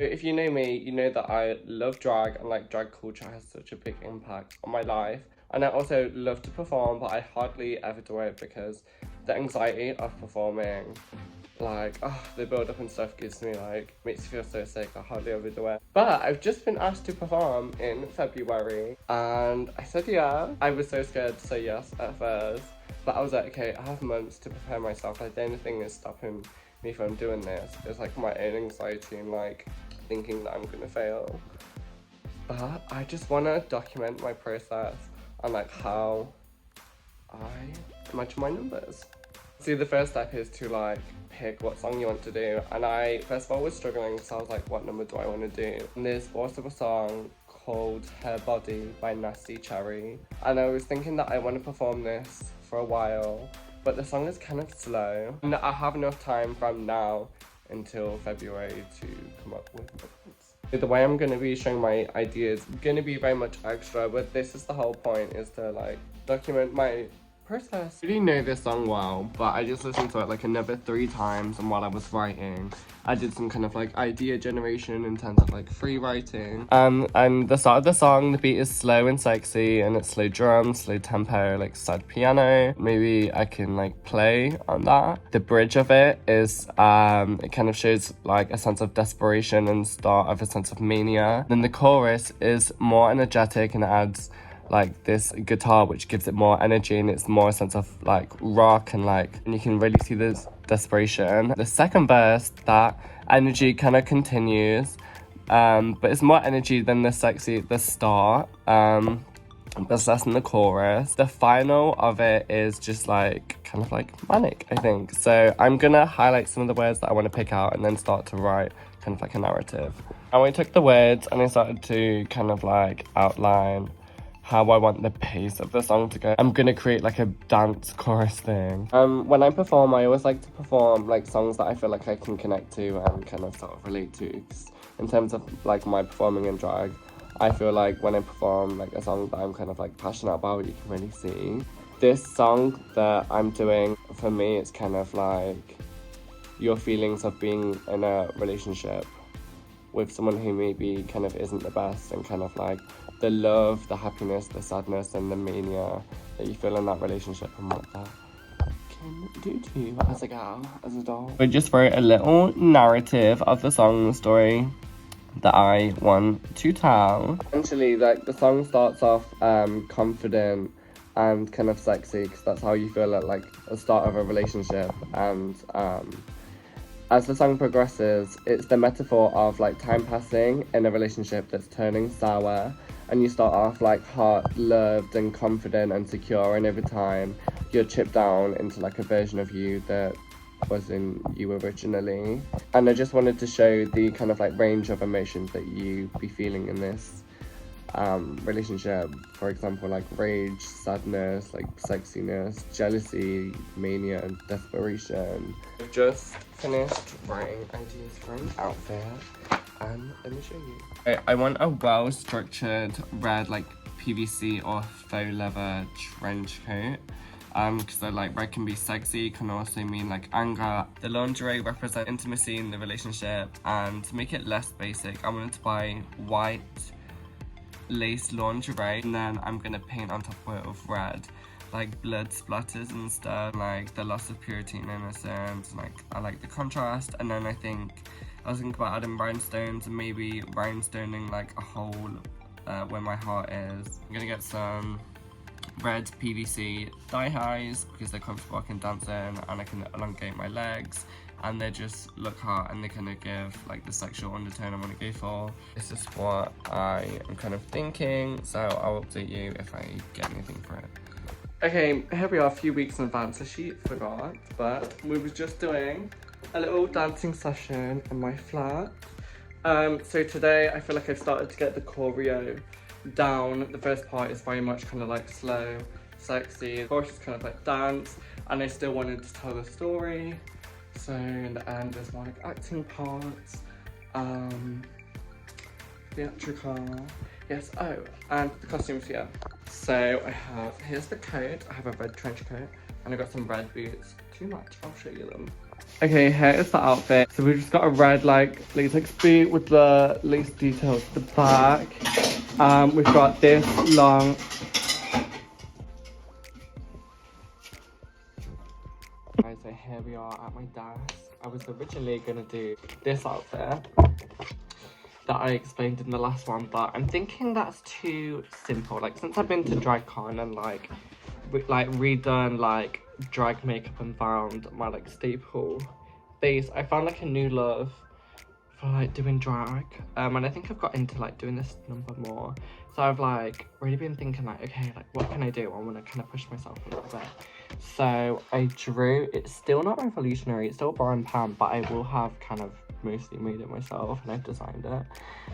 If you know me, you know that I love drag and like drag culture has such a big impact on my life. And I also love to perform, but I hardly ever do it because the anxiety of performing, like, the build up and stuff gives me like, makes me feel so sick. I hardly ever do it. But I've just been asked to perform in February and I said yeah. I was so scared to say yes at first, but I was like, okay, I have months to prepare myself. Like the only thing is stopping me from doing this is like my own anxiety and like thinking that I'm gonna fail. But I just wanna document my process and like how I imagine my numbers. See, the first step is to like pick what song you want to do, and I first of all was struggling, so I was like, what number do I want to do? And there's also a song called Her Body by Nasty Cherry, and I was thinking that I want to perform this for a while, but the song is kind of slow and I have enough time from now until February to come up with words. The way I'm going to be showing my ideas is going to be very much extra, but this is the whole point, is to like document my process. I really know this song well, but I just listened to it like another 3 times, and while I was writing I did some kind of like idea generation in terms of like free writing. And the start of the song, the beat is slow and sexy, and it's slow drums, slow tempo, like sad piano. Maybe I can like play on that. The bridge of it is it kind of shows like a sense of desperation and start of a sense of mania. Then the chorus is more energetic and adds like this guitar which gives it more energy, and it's more a sense of like rock, and you can really see this desperation. The second verse, that energy kind of continues, but it's more energy than the start, but it's less than the chorus. The final of it is just like kind of like manic, I think. So I'm gonna highlight some of the words that I want to pick out and then start to write kind of like a narrative. And I took the words and I started to kind of like outline how I want the pace of the song to go. I'm gonna create like a dance chorus thing. When I perform, I always like to perform like songs that I feel like I can connect to and kind of sort of relate to. 'Cause in terms of like my performing in drag, I feel like when I perform like a song that I'm kind of like passionate about, you can really see. This song that I'm doing, for me, it's kind of like your feelings of being in a relationship with someone who maybe kind of isn't the best, and kind of like the love, the happiness, the sadness, and the mania that you feel in that relationship, and what that can do to you as a girl, as a doll. I just wrote a little narrative of the song, the story that I want to tell. Essentially, like the song starts off confident and kind of sexy, because that's how you feel at like the start of a relationship, and as the song progresses, it's the metaphor of like time passing in a relationship that's turning sour, and you start off like hot, loved and confident and secure, and over time you're chipped down into like a version of you that wasn't you originally. And I just wanted to show the kind of like range of emotions that you be feeling in this relationship. For example, like rage, sadness, like sexiness, jealousy, mania, and desperation. I've just finished writing ideas for an outfit, and let me show you. I want a well-structured red like PVC or faux leather trench coat, because I like red can be sexy, can also mean like anger. The lingerie represents intimacy in the relationship, and to make it less basic, I wanted to buy white lace lingerie, and then I'm gonna paint on top of it with red, like blood splatters and stuff, like the loss of purity and innocence. Like I like the contrast. And then I was thinking about adding rhinestones, and maybe rhinestoning like a hole where my heart is. I'm gonna get some red PVC thigh highs because they're comfortable, I can dance in, and I can elongate my legs, and they just look hot, and they kind of give like the sexual undertone I want to go for. This is what I am kind of thinking, so I'll update you if I get anything for it. Okay, here we are a few weeks in advance. The sheet forgot, but we were just doing a little dancing session in my flat. So today I feel like I've started to get the choreo down. The first part is very much kind of like slow, sexy. The chorus is kind of like dance, and I still wanted to tell the story. So in the end, there's more like acting parts, theatrical, yes, oh, and the costumes here. So here's the coat. I have a red trench coat, and I got some red boots. Too much, I'll show you them. Okay, here is the outfit. So we just got a red like latex boot with the lace details at the back. We've got this long. Guys, so here we are at my desk. I was originally gonna do this outfit that I explained in the last one, but I'm thinking that's too simple. Like, since I've been to DragCon and like redone like drag makeup and found my like staple base, I found like a new love for like doing drag, and I think I've got into like doing this number more. So I've like really been thinking like, okay, like what can I do? I want to kind of push myself a little bit. So I drew, it's still not revolutionary, it's still Brian Pan, but I will have kind of mostly made it myself and I've designed it.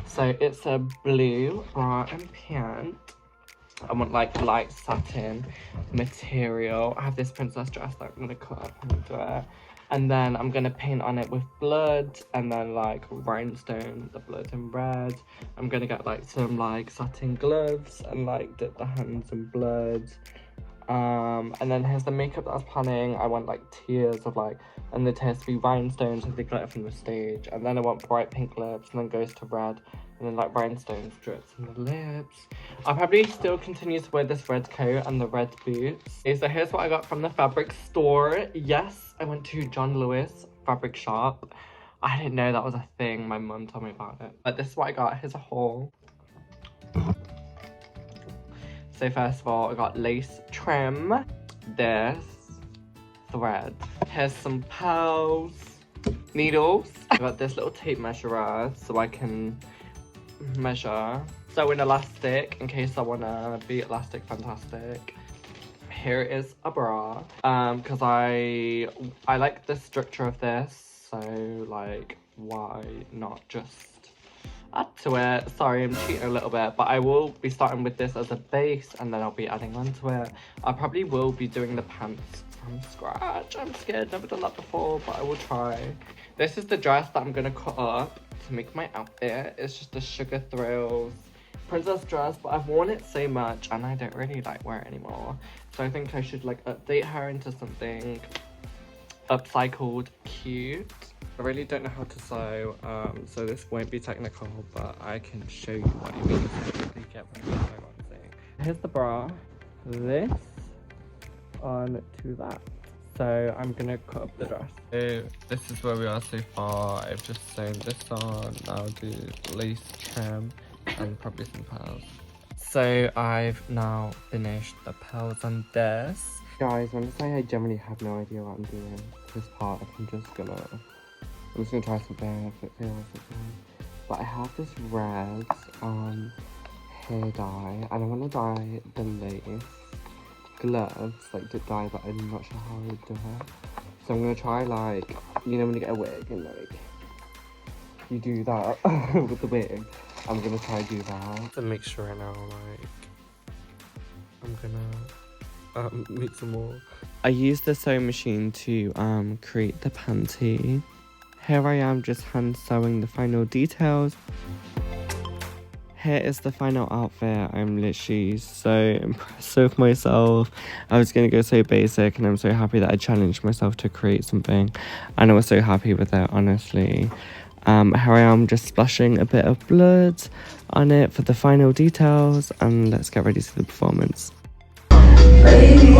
So it's a blue bra and pant. I want like light satin material. I have this princess dress that I'm gonna cut up and do it. And then I'm gonna paint on it with blood and then like rhinestone, the blood in red. I'm gonna get like some like satin gloves and like dip the hands in blood. And then here's the makeup that I was planning. I want like tears of like, and the tears to be rhinestones and they glitter from the stage. And then I want bright pink lips and then goes to red. And then like rhinestones drips from the lips. I'll probably still continue to wear this red coat and the red boots. Okay, so here's what I got from the fabric store. Yes, I went to John Lewis fabric shop. I didn't know that was a thing. My mum told me about it. But this is what I got. Here's a haul. So first of all, I got lace trim, this, thread. Here's some pearls, needles. I got this little tape measurer so I can measure. Sew in elastic in case I wanna be elastic fantastic. Here is a bra, because I like the structure of this, so like why not just add to it. Sorry, I'm cheating a little bit, but I will be starting with this as a base and then I'll be adding on to it. I probably will be doing the pants from scratch. I'm scared, never done that before, but I will try. This is the dress that I'm gonna cut up to make my outfit. It's just a Sugar Thrills princess dress, but I've worn it so much and I don't really like wear it anymore. So I think I should like update her into something upcycled cute. I really don't know how to sew, so this won't be technical, but I can show you what I mean if you get what I'm saying. Here's the bra, this on to that. So I'm gonna cut up the dress. So this is where we are so far. I've just sewn this on, now I'll do lace trim and probably some pearls. So I've now finished the pearls on this. Guys, when I say I generally have no idea what I'm doing this part, I'm just gonna try something if it feels something. But I have this red hair dye and I want to dye the lace gloves, like to dye, but I'm not sure how I would do it. So I'm gonna try like, you know when you get a wig and like you do that with the wig. I'm gonna try do that. To make sure right now, like I'm gonna make some more. I used the sewing machine to create the panty. Here I am just hand sewing the final details. Here is the final outfit. I'm literally so impressed with myself. I was gonna go so basic and I'm so happy that I challenged myself to create something and I was so happy with it, honestly. Here I am just splashing a bit of blood on it for the final details and let's get ready to see the performance. Baby.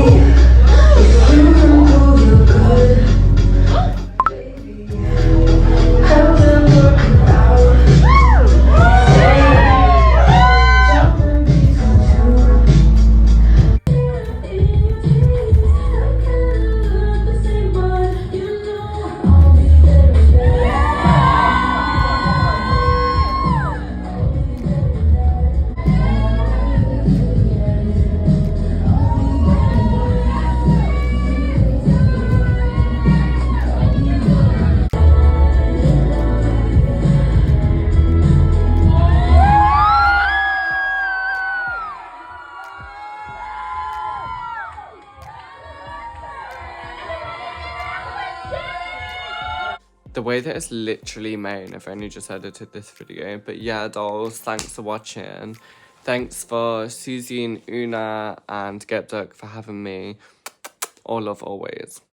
The way that it's literally made, I've only just edited this video. But yeah, dolls, thanks for watching. Thanks for Susie and Una and Get Duck for having me. All love always.